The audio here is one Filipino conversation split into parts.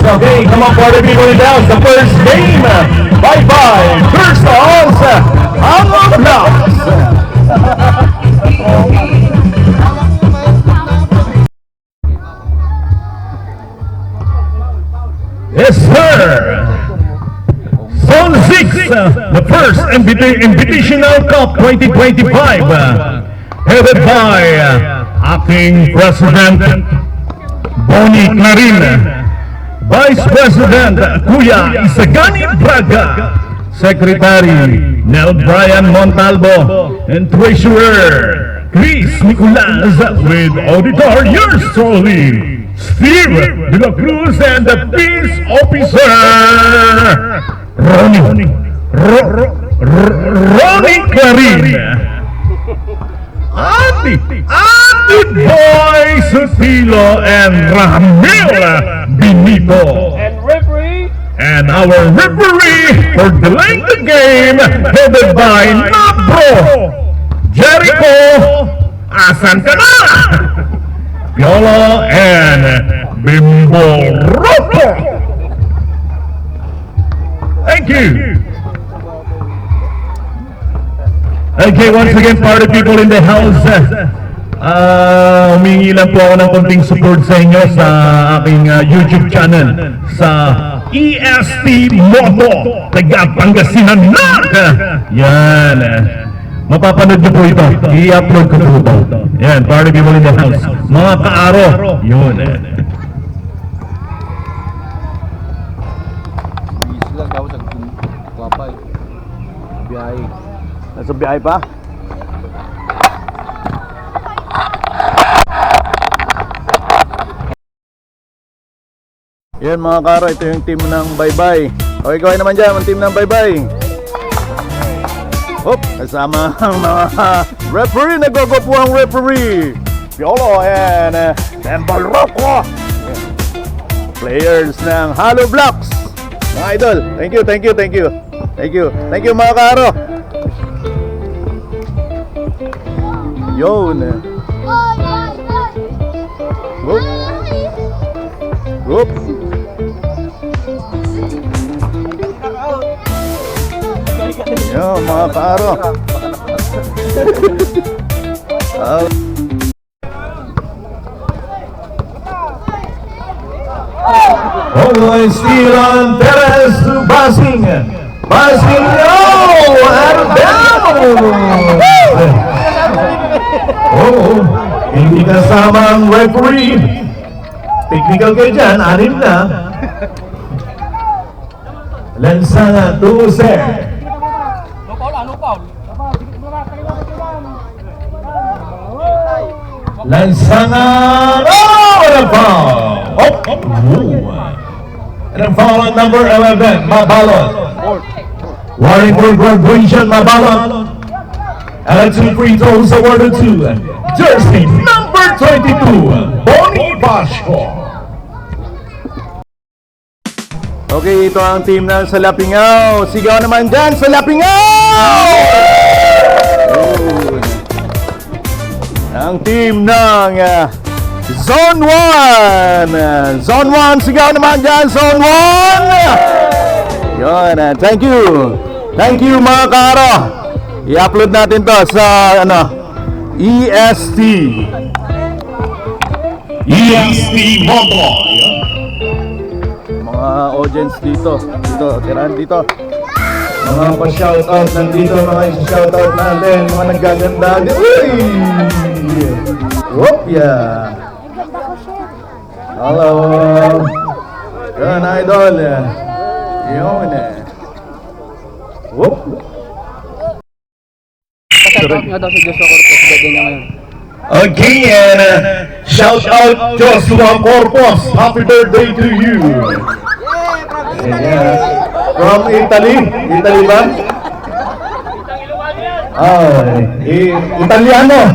Okay, come on, party people in the house. The first game. Bye-bye. Crystals. Hollow Blocks. Yes, sir. Zone 6, the first Invitational Cup 2025, headed by acting President Bonnie Clarin, Vice President Kuya Isagani Braga, Secretary Nel Brian Montalvo, and Treasurer Chris Nicolas, with Auditor yours truly, Steve De La Cruz, and the Peace Officer Ronnie Clarin. Ati Boy Sotilo and Ramil Benito. And our referee for delaying the game, headed by Nabro Jericho. Asan ka na? Piolo and Bimbo Ropo. Thank you. Okay, once again, party people in the house, humingi lang po ako ng konting support sa inyo sa aking YouTube channel sa EST Moto, taga Pangasinan na. Yan. Mapapanood nyo po ito. I-upload ko po ito. Yan, party people in the house. Mga kaaro. Yun. Lang daw sa Guapay. Biyahe. Nasa biyahe pa? Yan mga karo, ito yung team ng Bye-Bye. Okay, gawin naman dyan, ang team ng Bye-Bye. Hop, kasama ang mga referee, naggogopo ang referee. Piolo and Tembal Rocco. Players ng Hollow Blocks. Mga idol, thank you. Thank you mga karo. Yun. Whoop. Whoop. Yo, mga karo. Always still on Perez to Basing. Basing, no! Out of bounds! Oh, hindi kasama ang referee. Technical kayo dyan, 6 na. Lansana to sir. Lansana, oh, and a foul! And a foul on number 11, Mabalon. Warringburg Corporation, Mabalon. And 2 free throws awarded to jersey number 22, Bonnie Basco. Okay, ito ang team ng Salapingaw. Sigaw naman dyan, Salapingaw! Ang team ng Zone 1. Zone 1, sigaw naman dyan, Zone 1! Yun, thank you. Thank you mga karo. I-upload natin to sa EST Moto. Mga audience dito, tirahan dito. Mga pa-shoutout nandito, mga isa-shoutout natin, mga naggaganda. Uy! Whoop, yeah. Hello. Yan, idol. Yun Whoop. Nga daw si Joshua Corpus, birthday niya ngayon. Okay, and shout out Joshua Corpus. Happy birthday to you. Yeah. From Italy? Italy ba? Italiano.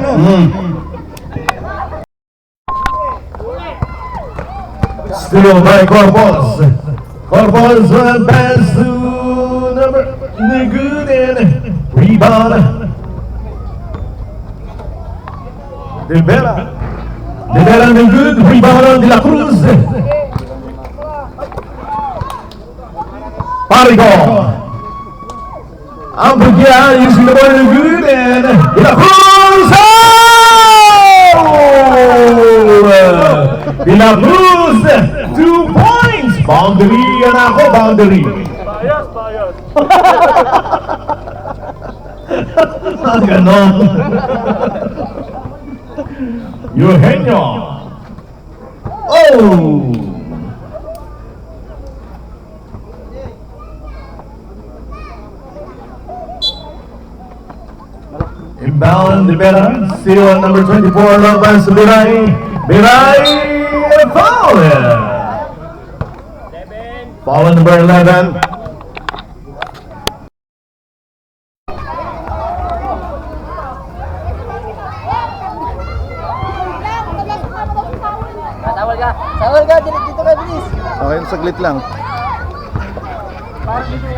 Still by Corpus. Corpus will pass to number good and rebound. Rivera, the good rebound on De La Cruz. Marico. Ampugia using the ball good and De La Cruz. De La Cruz, 2 points. Boundary yan ako, boundary. Ganon. Eugenio. Oh! Inbound, Libera. Still on number 24, Lopez Biray. Biray, foul! Foul on number 11. Sawal ka! Sawal ka! Dito ka, bilis! Okay, saglit lang.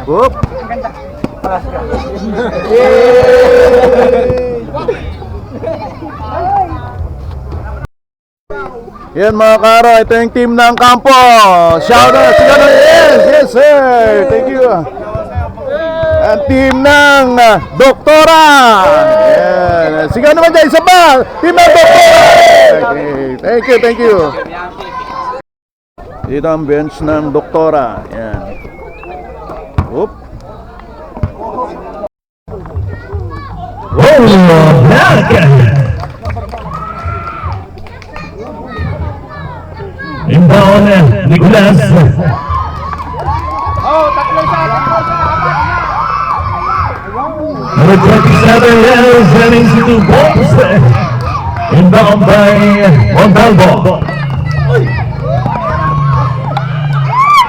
Whoop! Yan mga karo, ito yung team ng kampo. Shout out, yes sir, thank you. Ang team ng Doktora. Yan. Sigaw naman dyan, isa pa. Team ng Doktora. Okay, thank you. Dito ang bench ng Doktora. Yan. Whoop. Oh, back! Inbound, Nicolas. Number 27 is running to balls. Inbound by Montalvo.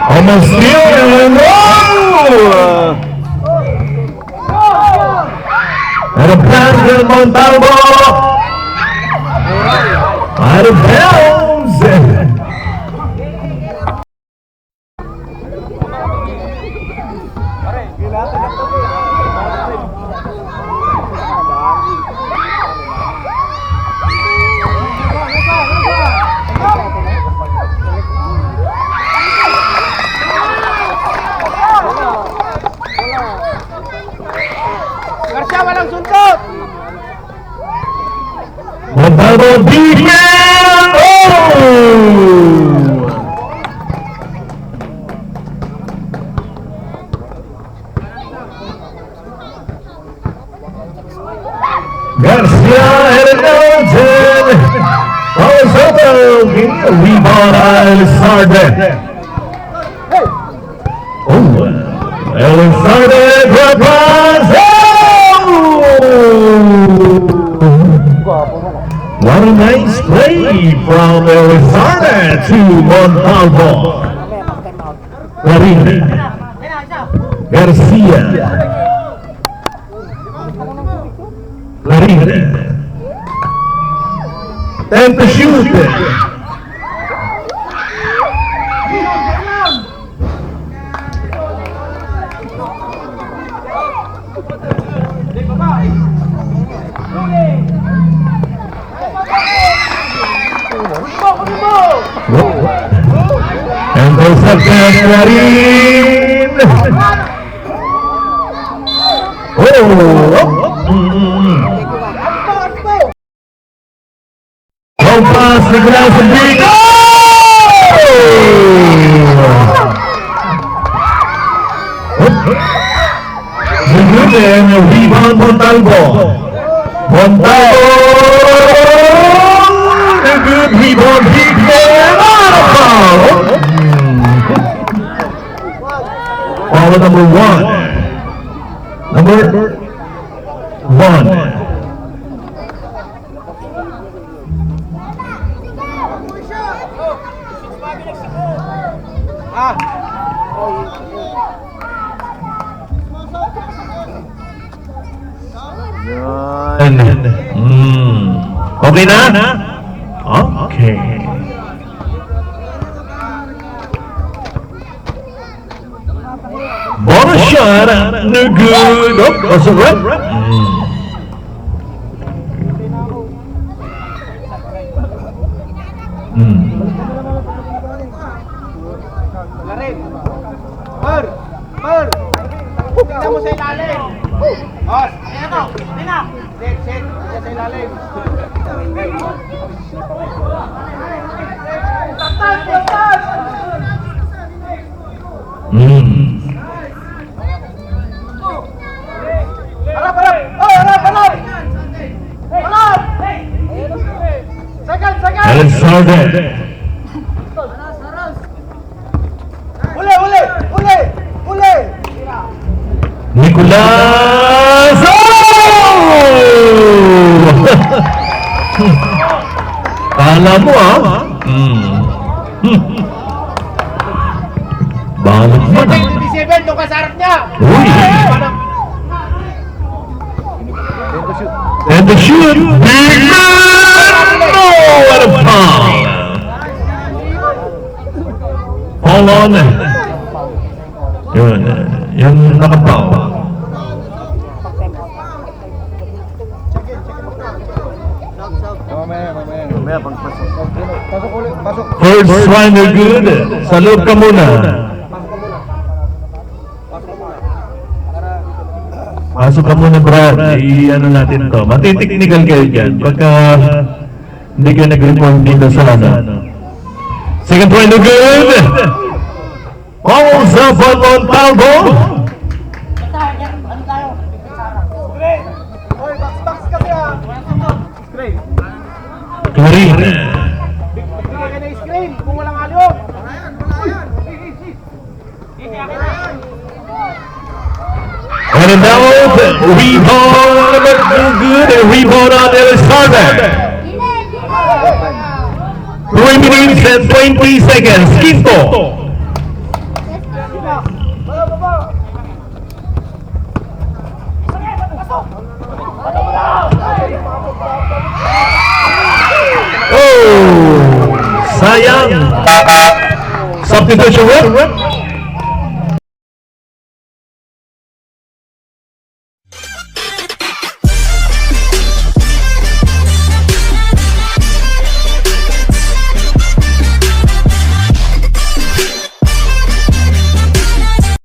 Almost steal and roll! And a pass to Montalvo. Out of bounds. Garcia, walang suntot! Montalvo defense! Oh! Garcia Hernandez. Paulo Soto. Rebound Elizarde. Oh! Elizarde drops. What a nice play from Elizarde to Montalvo. Larine. Garcia. Larine. 10 to shoot. And goes up there, Larine. Long pass, Nicolas Enrique. Good and rebound Montalvo. Montalvo. A good rebound, big man. Foul number 1. Number 1. Okay na? Okay. Bonus shot. No good. Oh, that's a rep. Per! mo sa ilalim. Os, ayan o. Tina. Set. Diyan sa ilalim. Tatas. Harap. Oh, harap. Second. Alan Sarden. Uli. Nicolas! Oh! Kala mo Balot mo na. 27, doon ka sa harap niya. Uy! And the shoot! Big man! No! What a foul! Fall on. Yun nakapaw. Mamaya pagpasok. First runner good. Sa loob ka muna. Pasok ka muna, Brad. I-ano natin to. Matiteknical kayo dyan. Pagka hindi kayo nag-report dito sa ano. Second runner good. Almost up on Montalvo. Box kasi Clarin. Bigyan ka na yung screen kung walang aliyok. And a now rebound. Good. And rebound on Ellis Sarden. 3 minutes and 20 seconds. Quinto. Oh, sayang. Substitution.